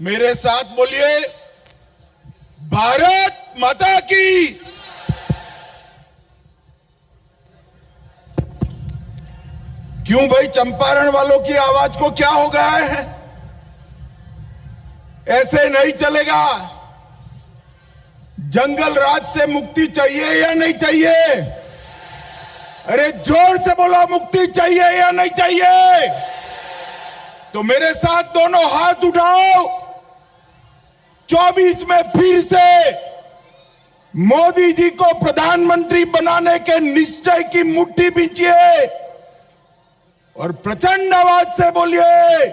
मेरे साथ बोलिए, भारत माता की। क्यों भाई, चंपारण वालों की आवाज को क्या हो गया है? ऐसे नहीं चलेगा। जंगल राज से मुक्ति चाहिए या नहीं चाहिए? अरे जोर से बोलो, मुक्ति चाहिए या नहीं चाहिए? तो मेरे साथ दोनों हाथ उठाओ। 24 में फिर से मोदी जी को प्रधानमंत्री बनाने के निश्चय की मुट्ठी बींचिए और प्रचंड आवाज से बोलिए,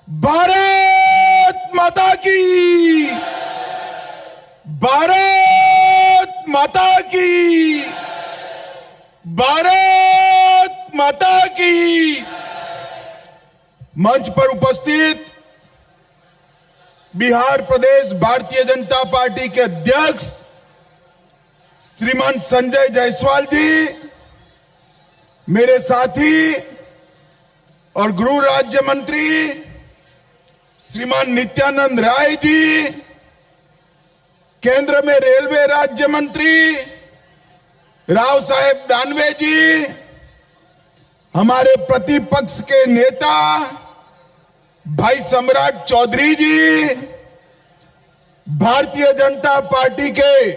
भारत माता की, भारत माता की, भारत माता की। मंच पर उपस्थित बिहार प्रदेश भारतीय जनता पार्टी के अध्यक्ष श्रीमान संजय जायसवाल जी, मेरे साथी और गृह राज्य मंत्री श्रीमान नित्यानंद राय जी, केंद्र में रेलवे राज्य मंत्री राव साहेब दानवे जी, हमारे प्रतिपक्ष के नेता भाई सम्राट चौधरी जी, भारतीय जनता पार्टी के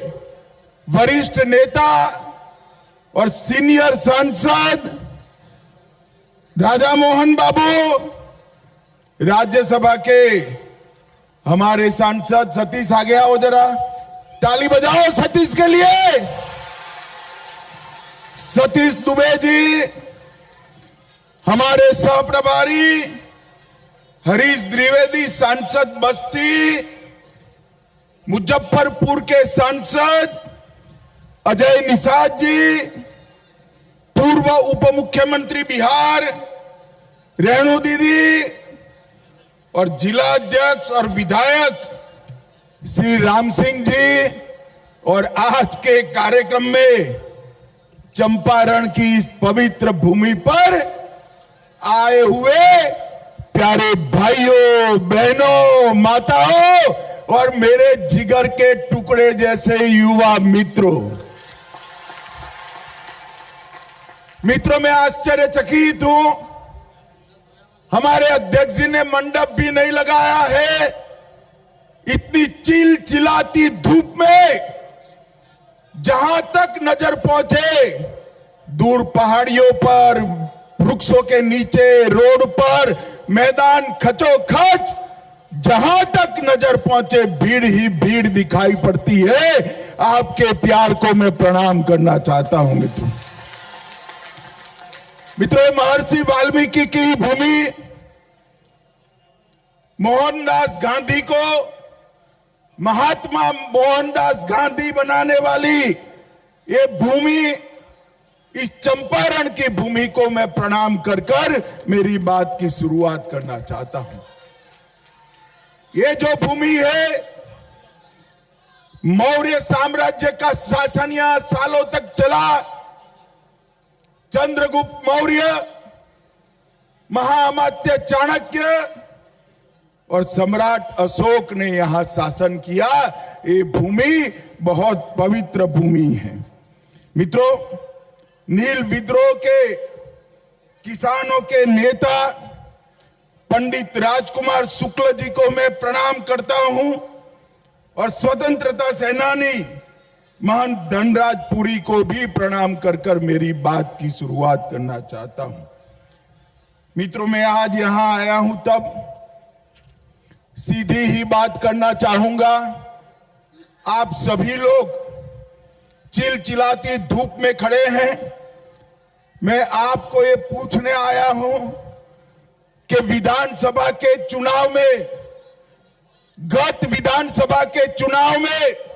वरिष्ठ नेता और सीनियर सांसद राजा मोहन बाबू, राज्यसभा के हमारे सांसद सतीश, आ गया हो जरा, ताली बजाओ सतीश के लिए। सतीश दुबे जी, हमारे सह प्रभारी हरीश द्विवेदी, सांसद बस्ती, मुजफ्फरपुर के सांसद अजय निषाद जी, पूर्व उप मुख्यमंत्री बिहार रेणु दीदी और जिला अध्यक्ष और विधायक श्री राम सिंह जी, और आज के कार्यक्रम में चंपारण की इस पवित्र भूमि पर आए हुए प्यारे भाइयों, बहनों, माताओं और मेरे जिगर के टुकड़े जैसे युवा मित्रों, मैं आश्चर्यचकित हूं। हमारे अध्यक्ष जी ने मंडप भी नहीं लगाया है। इतनी चिलचिलाती धूप में जहां तक नजर पहुंचे, दूर पहाड़ियों पर, वृक्षों के नीचे, रोड पर, मैदान खचोखच, जहां तक नजर पहुंचे भीड़ ही भीड़ दिखाई पड़ती है। आपके प्यार को मैं प्रणाम करना चाहता हूं मित्रों। महर्षि वाल्मीकि की भूमि, मोहनदास गांधी को महात्मा मोहनदास गांधी बनाने वाली ये भूमि, इस चंपारण की भूमि को मैं प्रणाम कर कर मेरी बात की शुरुआत करना चाहता हूं। ये जो भूमि है, मौर्य साम्राज्य का शासन यहां सालों तक चला। चंद्रगुप्त मौर्य, महाअमात्य चाणक्य और सम्राट अशोक ने यहां शासन किया। ये भूमि बहुत पवित्र भूमि है मित्रों। नील विद्रोह के किसानों के नेता पंडित राजकुमार शुक्ल जी को मैं प्रणाम करता हूं और स्वतंत्रता सेनानी महंत धनराज पुरी को भी प्रणाम कर कर मेरी बात की शुरुआत करना चाहता हूं। मित्रों, मैं आज यहां आया हूं तब सीधी ही बात करना चाहूंगा। आप सभी लोग चिलचिलाती धूप में खड़े हैं। मैं आपको ये पूछने आया हूं कि विधानसभा के चुनाव में, गत विधानसभा के चुनाव में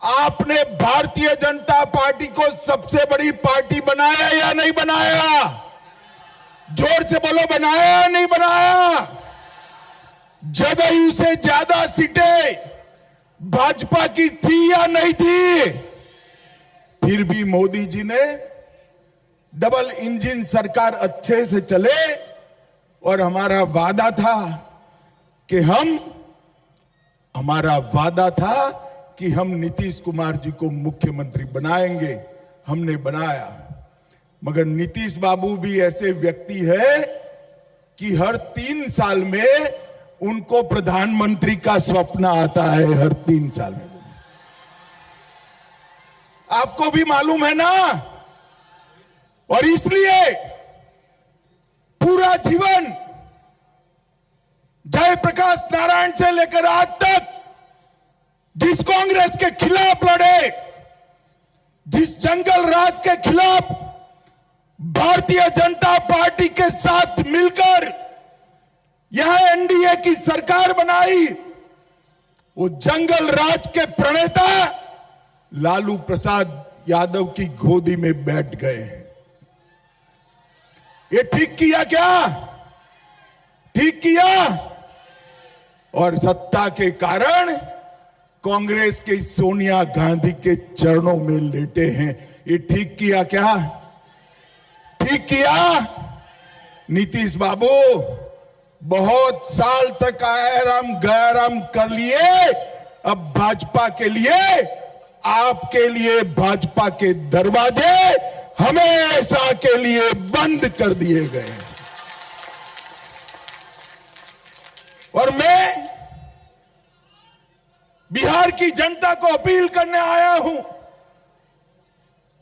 आपने भारतीय जनता पार्टी को सबसे बड़ी पार्टी बनाया या नहीं बनाया? जोर से बोलो, बनाया या नहीं बनाया? जदयू से ज्यादा सीटें भाजपा की थी या नहीं थी? फिर भी मोदी जी ने डबल इंजन सरकार अच्छे से चले और हमारा वादा था कि हमारा वादा था कि हम नीतीश कुमार जी को मुख्यमंत्री बनाएंगे, हमने बनाया। मगर नीतीश बाबू भी ऐसे व्यक्ति है कि हर 3 साल में उनको प्रधानमंत्री का स्वप्न आता है, हर 3 साल में। आपको भी मालूम है ना। और इसलिए पूरा जीवन जयप्रकाश नारायण से लेकर आज तक जिस कांग्रेस के खिलाफ लड़े, जिस जंगल राज के खिलाफ भारतीय जनता पार्टी के साथ मिलकर यहां एनडीए की सरकार बनाई, वो जंगल राज के प्रणेता लालू प्रसाद यादव की गोदी में बैठ गए हैं। ये ठीक किया क्या? ठीक किया। और सत्ता के कारण कांग्रेस के सोनिया गांधी के चरणों में लेटे हैं। ये ठीक किया क्या? ठीक किया। नीतीश बाबू बहुत साल तक आराम गैराम कर लिए, अब भाजपा के लिए, आपके लिए भाजपा के दरवाजे हमेशा के लिए बंद कर दिए गए। और मैं बिहार की जनता को अपील करने आया हूं,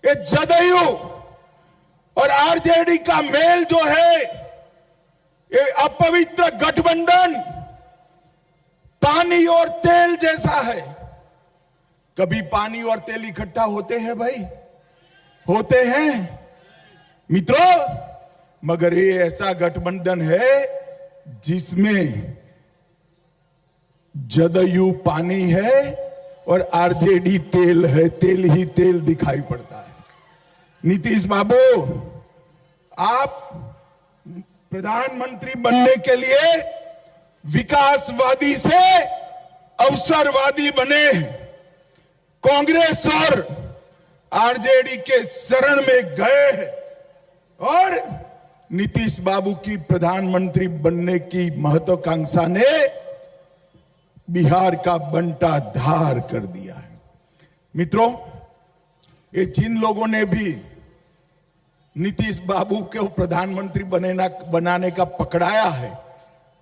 ये जदयू और आरजेडी का मेल जो है, ये अपवित्र गठबंधन पानी और तेल जैसा है। कभी पानी और तेल इकट्ठा होते हैं भाई? होते हैं मित्रों। मगर ये ऐसा गठबंधन है जिसमें जदयू पानी है और आरजेडी तेल है, तेल ही तेल दिखाई पड़ता है। नीतीश बाबू, आप प्रधानमंत्री बनने के लिए विकासवादी से अवसरवादी बने, कांग्रेस और आरजेडी के शरण में गए और नीतीश बाबू की प्रधानमंत्री बनने की महत्वाकांक्षा ने बिहार का बंटा धार कर दिया है। मित्रों, ये जिन लोगों ने भी नीतीश बाबू को प्रधानमंत्री बनाने का पकड़ाया है,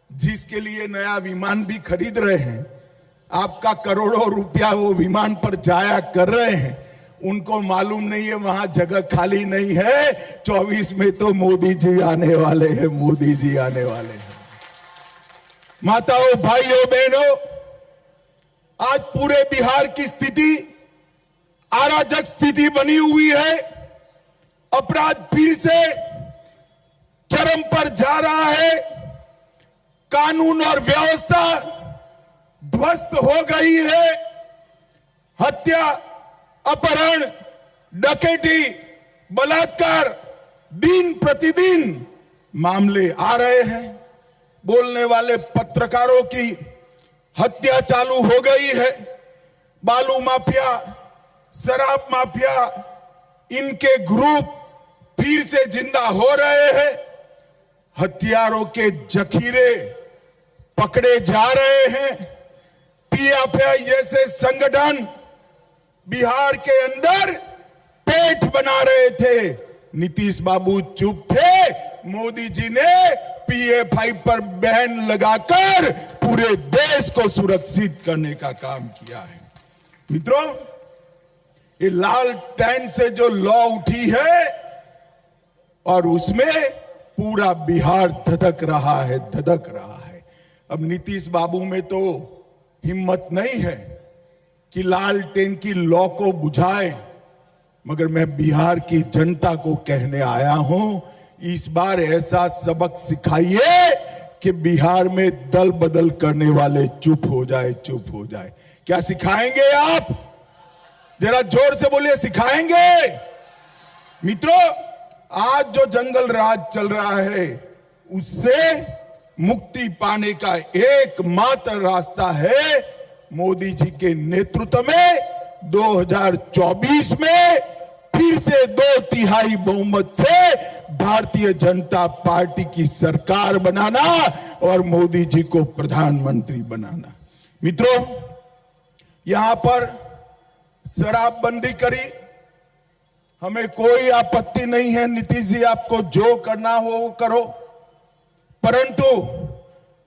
जिसके लिए नया विमान भी खरीद रहे हैं, आपका करोड़ों रुपया वो विमान पर जाया कर रहे हैं, उनको मालूम नहीं है वहां जगह खाली नहीं है। 24 में तो मोदी जी आने वाले हैं, मोदी जी आने वाले हैं। माताओं, भाइयों, बहनों, आज पूरे बिहार की स्थिति अराजक स्थिति बनी हुई है। अपराध फिर से चरम पर जा रहा है। कानून और व्यवस्था ध्वस्त हो गई है। हत्या, अपहरण, डकैती, बलात्कार, दिन प्रतिदिन मामले आ रहे हैं। बोलने वाले पत्रकारों की हत्या चालू हो गई है। बालू माफिया, शराब माफिया, इनके ग्रुप फिर से जिंदा हो रहे हैं। हथियारों के जखीरे पकड़े जा रहे हैं। पीएफआई जैसे संगठन बिहार के अंदर पेट बना रहे थे। नीतीश बाबू चुप थे। मोदी जी ने पीएफआई पर बैन लगाकर पूरे देश को सुरक्षित करने का काम किया है। मित्रों, ये लाल टैन से जो लॉ उठी है और उसमें पूरा बिहार धधक रहा है, धधक रहा है। अब नीतीश बाबू में तो हिम्मत नहीं है कि लाल टेन की लॉ को बुझाए, मगर मैं बिहार की जनता को कहने आया हूं, इस बार ऐसा सबक सिखाइए कि बिहार में दल बदल करने वाले चुप हो जाए, चुप हो जाए। क्या सिखाएंगे आप? जरा जोर से बोलिए, सिखाएंगे? मित्रों, आज जो जंगल राज चल रहा है, उससे मुक्ति पाने का एकमात्र रास्ता है मोदी जी के नेतृत्व में 2024 में फिर से 2/3 बहुमत से भारतीय जनता पार्टी की सरकार बनाना और मोदी जी को प्रधानमंत्री बनाना। मित्रों, यहां पर शराबबंदी करी, हमें कोई आपत्ति नहीं है। नीतीश जी, आपको जो करना हो वो करो, परंतु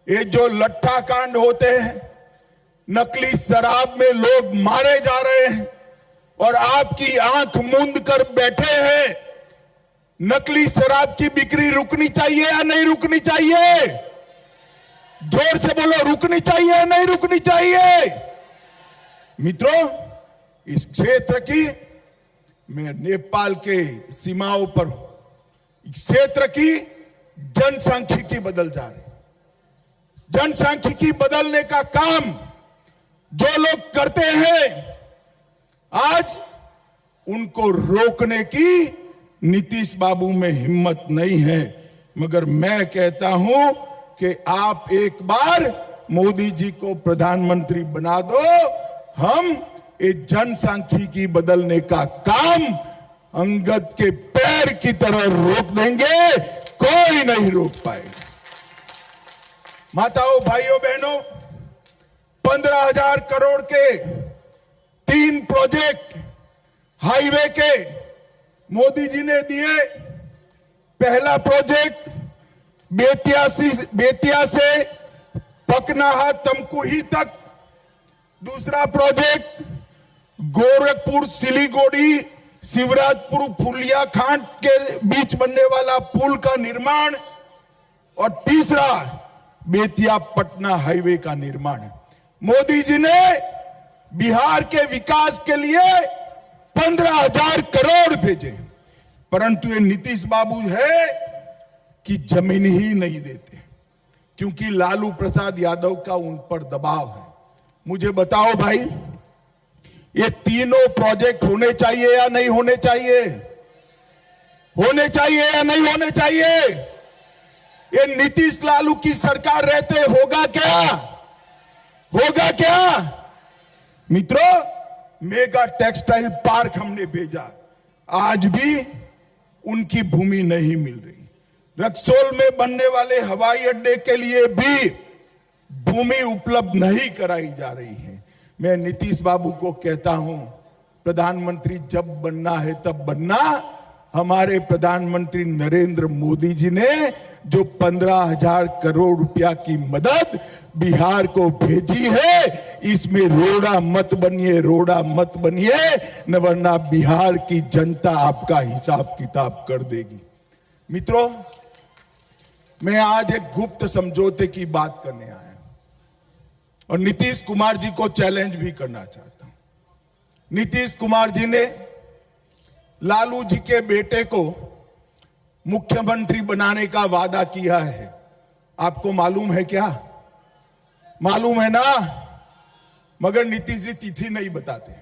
ये जो लट्ठा कांड होते हैं, नकली शराब में लोग मारे जा रहे हैं और आपकी आंख मूंद कर बैठे हैं। नकली शराब की बिक्री रुकनी चाहिए या नहीं रुकनी चाहिए? जोर से बोलो, रुकनी चाहिए या नहीं रुकनी चाहिए? मित्रों, इस क्षेत्र की, मैं नेपाल के सीमाओं पर हूं, इस क्षेत्र की जनसांख्यिकी बदल जा रही। जनसांख्यिकी बदलने का काम जो लोग करते हैं, आज उनको रोकने की नीतीश बाबू में हिम्मत नहीं है। मगर मैं कहता हूं कि आप एक बार मोदी जी को प्रधानमंत्री बना दो, हम ये जनसांख्यिकी बदलने का काम अंगद के पैर की तरह रोक देंगे, कोई नहीं रोक पाएगा। माताओं, भाइयों, बहनों, 15,000 करोड़ के 3 प्रोजेक्ट हाईवे के मोदी जी ने दिए। पहला प्रोजेक्ट बेतिया से पकनाहा तमकुही तक, दूसरा प्रोजेक्ट गोरखपुर सिलीगुड़ी शिवराजपुर फुलिया खांड के बीच बनने वाला पुल का निर्माण, और तीसरा बेतिया पटना हाईवे का निर्माण। मोदी जी ने बिहार के विकास के लिए 15,000 करोड़ भेजे, परंतु ये नीतीश बाबू है कि जमीन ही नहीं देते, क्योंकि लालू प्रसाद यादव का उन पर दबाव है। मुझे बताओ भाई, ये तीनों प्रोजेक्ट होने चाहिए या नहीं होने चाहिए? होने चाहिए या नहीं होने चाहिए? ये नीतीश लालू की सरकार रहते होगा क्या? होगा क्या? मित्रों, मेगा टेक्सटाइल पार्क हमने भेजा, आज भी उनकी भूमि नहीं मिल रही। रक्सौल में बनने वाले हवाई अड्डे के लिए भी भूमि उपलब्ध नहीं कराई जा रही है। मैं नीतीश बाबू को कहता हूं, प्रधानमंत्री जब बनना है तब बनना। हमारे प्रधानमंत्री नरेंद्र मोदी जी ने जो 15,000 करोड़ रुपया की मदद बिहार को भेजी है, इसमें रोड़ा मत बनिए, रोड़ा मत बनिए, न वरना बिहार की जनता आपका हिसाब किताब कर देगी। मित्रों, मैं आज एक गुप्त समझौते की बात करने आया और नीतीश कुमार जी को चैलेंज भी करना चाहता हूं। नीतीश कुमार जी ने लालू जी के बेटे को मुख्यमंत्री बनाने का वादा किया है। आपको मालूम है क्या? मालूम है ना? मगर नीतीश जी तिथि नहीं बताते।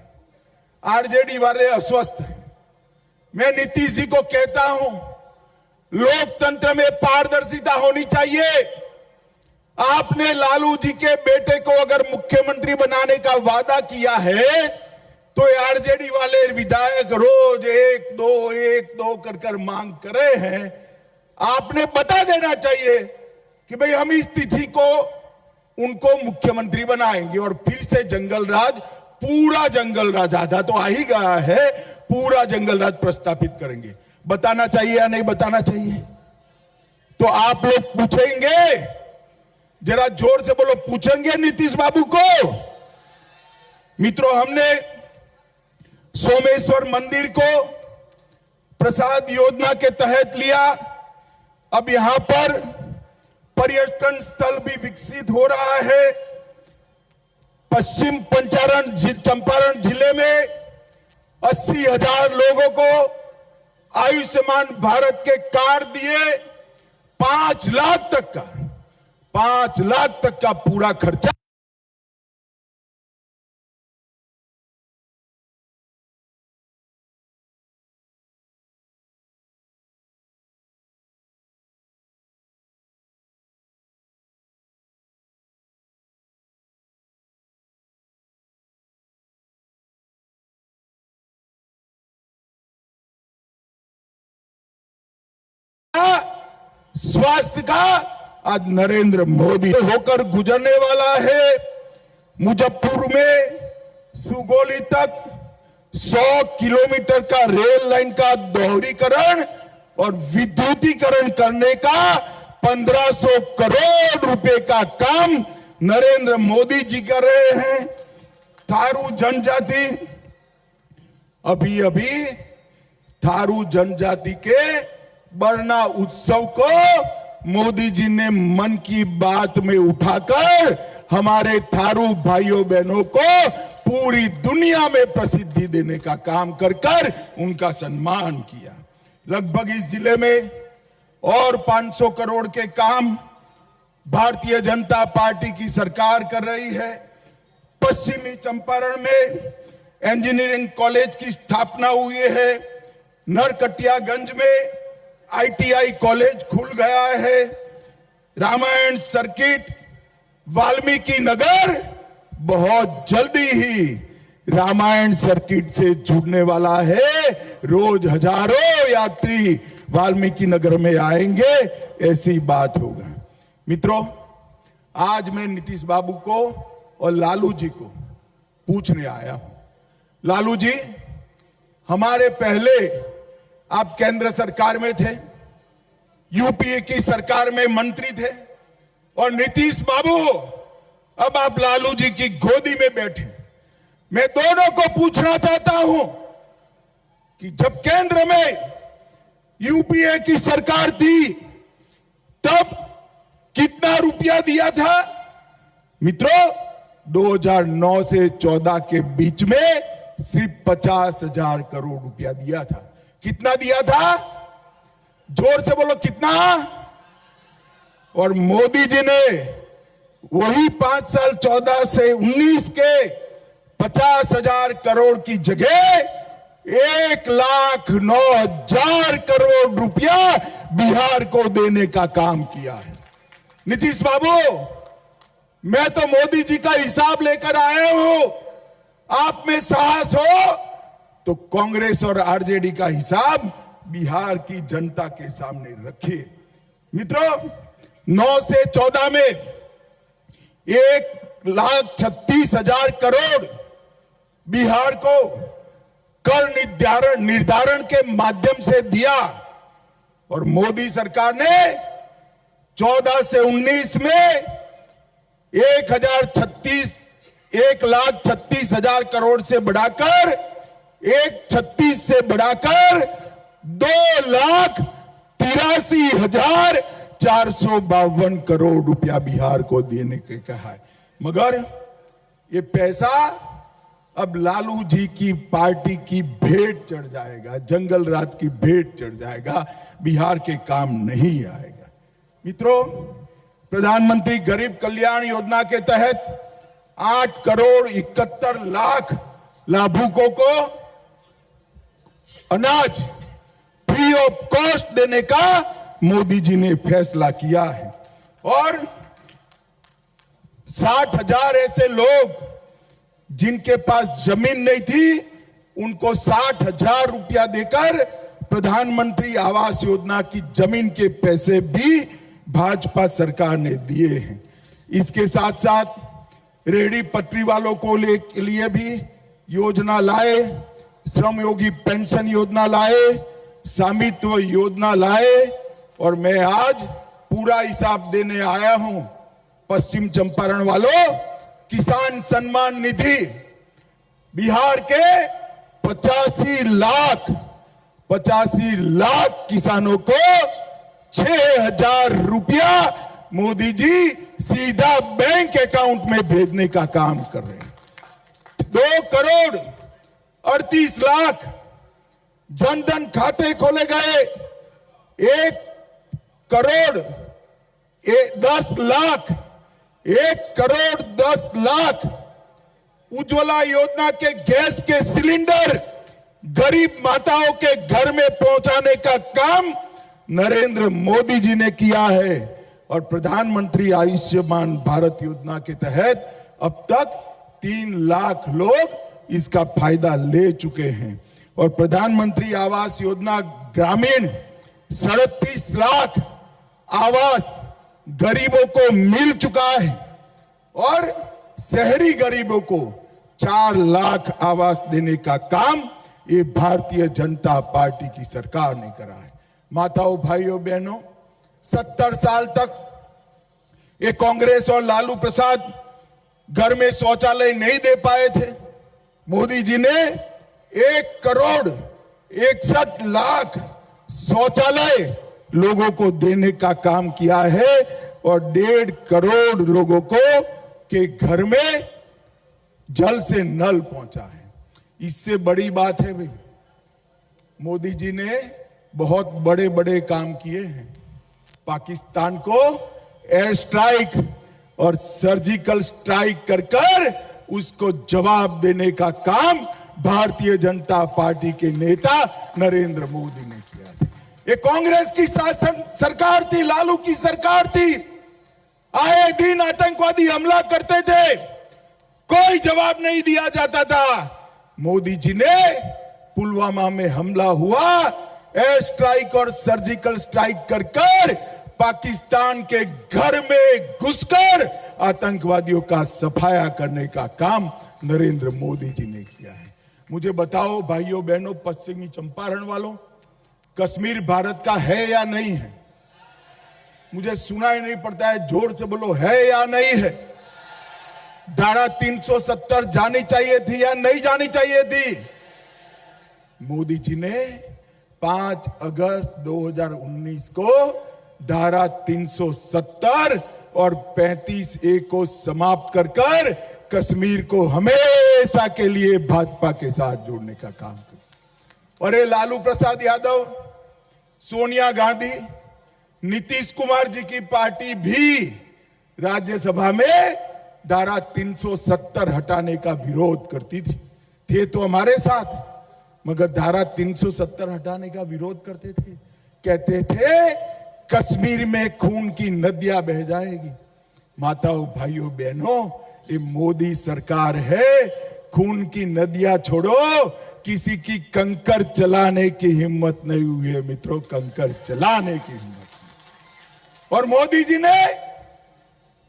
आरजेडी वाले अस्वस्थ हैं। मैं नीतीश जी को कहता हूं, लोकतंत्र में पारदर्शिता होनी चाहिए। आपने लालू जी के बेटे को अगर मुख्यमंत्री बनाने का वादा किया है, तो आरजेडी वाले विधायक रोज 1-2 कर मांग कर रहे हैं। आपने बता देना चाहिए कि भाई हम इस तिथि को उनको मुख्यमंत्री बनाएंगे और फिर से जंगल राज, पूरा जंगल राज, आधा तो आ ही गया है, पूरा जंगल राज प्रस्तापित करेंगे। बताना चाहिए या नहीं बताना चाहिए? तो आप लोग पूछेंगे, जरा जोर से बोलो, पूछेंगे नीतीश बाबू को? मित्रों, हमने सोमेश्वर मंदिर को प्रसाद योजना के तहत लिया। अब यहां पर पर्यटन स्थल भी विकसित हो रहा है। पश्चिम चंपारण जिले में 80,000 लोगों को आयुष्मान भारत के कार्ड दिए। 5 लाख तक का पूरा खर्चा स्वास्थ्य का आज नरेंद्र मोदी होकर गुजरने वाला है। मुजफ्फरपुर में सुगोली तक 100 किलोमीटर का रेल लाइन का दोहरीकरण और विद्युतीकरण करने का 1500 करोड़ रुपए का काम नरेंद्र मोदी जी कर रहे हैं। थारू जनजाति, अभी अभी थारू जनजाति के बरना उत्सव को मोदी जी ने मन की बात में उठाकर हमारे थारू भाइयों बहनों को पूरी दुनिया में प्रसिद्धि देने का काम कर कर उनका सम्मान किया। लगभग इस जिले में और 500 करोड़ के काम भारतीय जनता पार्टी की सरकार कर रही है। पश्चिमी चंपारण में इंजीनियरिंग कॉलेज की स्थापना हुई है। नरकटियागंज में ITI कॉलेज खुल गया है। रामायण सर्किट, वाल्मीकि नगर बहुत जल्दी ही रामायण सर्किट से जुड़ने वाला है। रोज हजारों यात्री वाल्मीकि नगर में आएंगे, ऐसी बात होगा। मित्रों, आज मैं नीतीश बाबू को और लालू जी को पूछने आया हूं। लालू जी, हमारे पहले आप केंद्र सरकार में थे, यूपीए की सरकार में मंत्री थे, और नीतीश बाबू अब आप लालू जी की गोदी में बैठे। मैं दोनों को पूछना चाहता हूं कि जब केंद्र में यूपीए की सरकार थी तब कितना रुपया दिया था? मित्रों, 2009 से 14 के बीच में सिर्फ 50,000 करोड़ रुपया दिया था। कितना दिया था? जोर से बोलो, कितना? और मोदी जी ने वही 5 साल 14 से 19 के 50,000 करोड़ की जगह 1,09,000 करोड़ रुपया बिहार को देने का काम किया है। नीतीश बाबू, मैं तो मोदी जी का हिसाब लेकर आया हूं। आप में साहस हो तो कांग्रेस और आरजेडी का हिसाब बिहार की जनता के सामने रखिए। मित्रों, 9 से 14 में 1,36,000 करोड़ बिहार को कर निर्धारण के माध्यम से दिया, और मोदी सरकार ने 14 से 19 में 1,36,000 करोड़ से बढ़ाकर 1,36 से बढ़ाकर 2,83,452 करोड़ रुपया बिहार को देने के कहा है। मगर ये पैसा अब लालू जी की पार्टी की भेंट चढ़ जाएगा, जंगल राज की भेंट चढ़ जाएगा, बिहार के काम नहीं आएगा। मित्रों, प्रधानमंत्री गरीब कल्याण योजना के तहत 8,71,00,000 लाभुकों को अनाज फ्री ऑफ कॉस्ट देने का मोदी जी ने फैसला किया है, और 60,000 ऐसे लोग जिनके पास जमीन नहीं थी उनको 60,000 रुपया देकर प्रधानमंत्री आवास योजना की जमीन के पैसे भी भाजपा सरकार ने दिए हैं। इसके साथ साथ रेहड़ी पटरी वालों को लिए भी योजना लाए, श्रमयोगी पेंशन योजना लाए, स्वामित्व योजना लाए, और मैं आज पूरा हिसाब देने आया हूं। पश्चिम चंपारण वालों, किसान सम्मान निधि बिहार के 85 लाख किसानों को 6,000 रुपया मोदी जी सीधा बैंक अकाउंट में भेजने का काम कर रहे हैं। 2,38,00,000 जनधन खाते खोले गए। 1,10,00,000 उज्ज्वला योजना के गैस के सिलेंडर गरीब माताओं के घर में पहुंचाने का काम नरेंद्र मोदी जी ने किया है, और प्रधानमंत्री आयुष्मान भारत योजना के तहत अब तक 3 लाख लोग इसका फायदा ले चुके हैं, और प्रधानमंत्री आवास योजना ग्रामीण 37 लाख आवास गरीबों को मिल चुका है और शहरी गरीबों को 4 लाख आवास देने का काम ये भारतीय जनता पार्टी की सरकार ने करा है। माताओं, भाइयों, बहनों, 70 साल तक ये कांग्रेस और लालू प्रसाद घर में शौचालय नहीं दे पाए थे। मोदी जी ने 1 करोड़ 61 लाख शौचालय लोगों को देने का काम किया है और 1.5 करोड़ लोगों को के घर में जल से नल पहुंचा है। इससे बड़ी बात है भाई, मोदी जी ने बहुत बड़े बड़े काम किए हैं। पाकिस्तान को एयर स्ट्राइक और सर्जिकल स्ट्राइक कर उसको जवाब देने का काम भारतीय जनता पार्टी के नेता नरेंद्र मोदी ने किया था। ये कांग्रेस की शासन सरकार थी, लालू की सरकार थी। आए दिन आतंकवादी हमला करते थे, कोई जवाब नहीं दिया जाता था। मोदी जी ने पुलवामा में हमला हुआ, एयर स्ट्राइक और सर्जिकल स्ट्राइक कर पाकिस्तान के घर में घुसकर आतंकवादियों का सफाया करने का काम नरेंद्र मोदी जी ने किया है। मुझे बताओ भाइयों बहनों, पश्चिमी चंपारण वालों, कश्मीर भारत का है या नहीं है? मुझे सुनाई नहीं पड़ता है, जोर से बोलो, है या नहीं है? धारा 370 जानी चाहिए थी या नहीं जानी चाहिए थी? मोदी जी ने 5 अगस्त 2019 को धारा 370 और 35A को समाप्त कर कश्मीर को हमेशा के लिए भाजपा के साथ जोड़ने का काम किया। और ये लालू प्रसाद यादव, सोनिया गांधी, नीतीश कुमार जी की पार्टी भी राज्यसभा में धारा 370 हटाने का विरोध करती थी। थे तो हमारे साथ, मगर धारा 370 हटाने का विरोध करते थे। कहते थे कश्मीर में खून की नदियां बह जाएगी। माताओं, भाइयों, बहनों, ये मोदी सरकार है। खून की नदियां छोड़ो, किसी की कंकर चलाने की हिम्मत नहीं हुई है मित्रों, कंकर चलाने की हिम्मत नहीं। और मोदी जी ने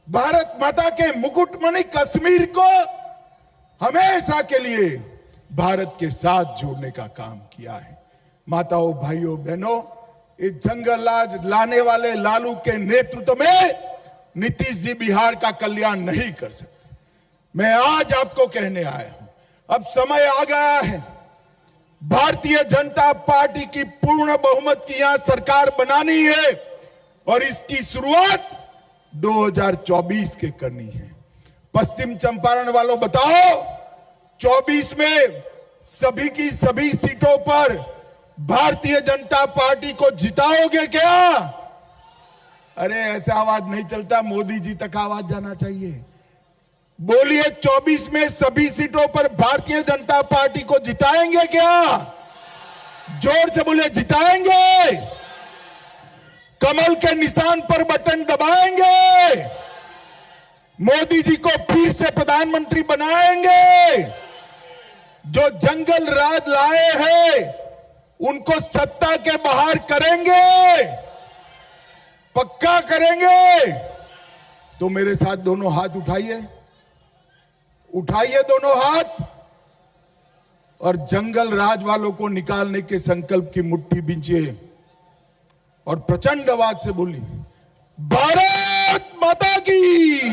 भारत माता के मुकुटमणि कश्मीर को हमेशा के लिए भारत के साथ जोड़ने का काम किया है। माताओं, भाइयों, बहनों, ये जंगल राज लाने वाले लालू के नेतृत्व में नीतीश जी बिहार का कल्याण नहीं कर सकते। मैं आज आपको कहने आया हूं, अब समय आ गया है भारतीय जनता पार्टी की पूर्ण बहुमत की यहां सरकार बनानी है और इसकी शुरुआत 2024 के करनी है। पश्चिम चंपारण वालों बताओ, 24 में सभी की सभी सीटों पर भारतीय जनता पार्टी को जिताओगे क्या? अरे ऐसा आवाज नहीं चलता, मोदी जी तक आवाज जाना चाहिए। बोलिए, 24 में सभी सीटों पर भारतीय जनता पार्टी को जिताएंगे क्या? जोर से बोलिए, जिताएंगे। कमल के निशान पर बटन दबाएंगे। मोदी जी को फिर से प्रधानमंत्री बनाएंगे। जो जंगल राज लाए हैं उनको सत्ता के बाहर करेंगे, पक्का करेंगे। तो मेरे साथ दोनों हाथ उठाइए, उठाइए दोनों हाथ और जंगल राज वालों को निकालने के संकल्प की मुट्ठी बींचिए और प्रचंड आवाज से बोलिए, भारत माता की,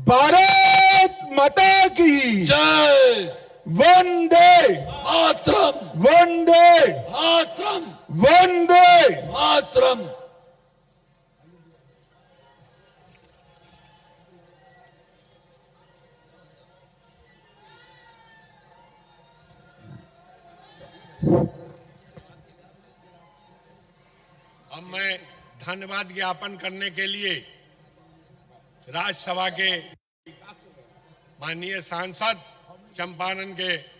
भारत माता की जय। वंदे मातरम, वंदे मातरम, वंदे मातरम। अब मैं धन्यवाद ज्ञापन करने के लिए राज्यसभा के माननीय सांसद चंपारण के